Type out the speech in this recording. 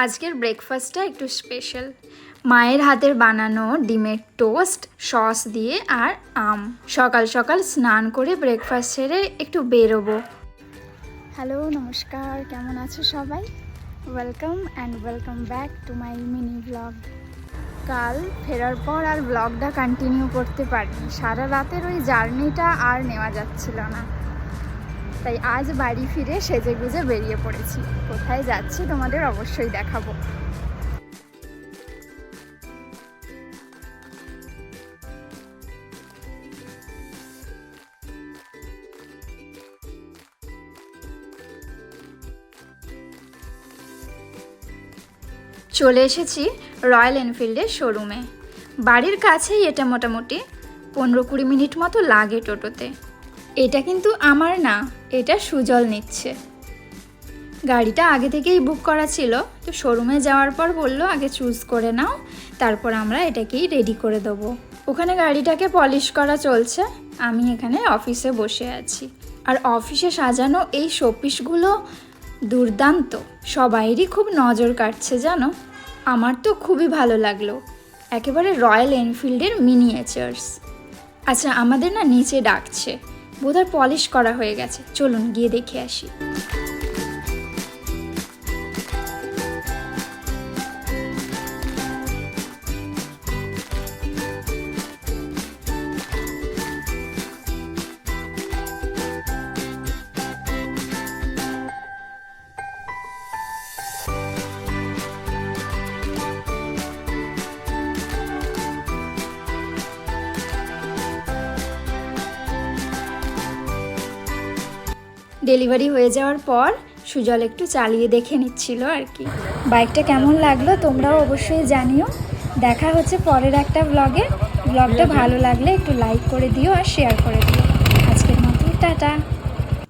আজকের ব্রেকফাস্টটা একটু স্পেশাল। মায়ের হাতের বানানো ডিমের টোস্ট সস দিয়ে আর আম। সকাল সকাল স্নান করে ব্রেকফাস্ট সেরে একটু বেরোবো। হ্যালো, নমস্কার, কেমন আছো সবাই? Welcome back to my mini blog. কাল ফেরার পর আর ব্লগটা কন্টিনিউ করতে পারিনি। সারা রাতের ওই জার্নিটা আর নেওয়া যাচ্ছিল না, তাই আজ বাড়ি ফিরে সেজে গুজে বেরিয়ে পড়েছি। কোথায় যাচ্ছি তোমাদের অবশ্যই দেখাবো। চলে এসেছি রয়্যাল এনফিল্ডের শোরুমে। বাড়ির কাছেই এটা, মোটামুটি 15-20 মিনিট মতো লাগে টোটোতে। এটা কিন্তু আমার না, এটা সুজল নিচ্ছে। গাড়িটা আগে থেকেই বুক করা ছিল, তো শোরুমে যাওয়ার পর বললো আগে চুজ করে নাও, তারপর আমরা এটাকেই রেডি করে দেবো। ওখানে গাড়িটাকে পলিশ করা চলছে, আমি এখানে অফিসে বসে আছি। আর অফিসে সাজানো এই শোপিসগুলো দুর্দান্ত, সবাইরই খুব নজর কাটছে জানো। আমার তো খুবই ভালো লাগলো, একেবারে রয়্যাল এনফিল্ডের মিনিয়েচার্স। আচ্ছা, আমাদের না নিচে ডাকছে, বোধহয় পলিশ করা হয়ে গেছে। চলুন গিয়ে দেখে আসি। ডেলিভারি হয়ে যাওয়ার পর সুজল একটু চালিয়ে দেখে নিচ্ছিল আর কি। বাইকটা কেমন লাগলো তোমরাও অবশ্যই জানিও। দেখা হচ্ছে পরের একটা ব্লগে। ব্লগটা ভালো লাগলে একটু লাইক করে দিও আর শেয়ার করে দিও। আজকের মতো টাটা।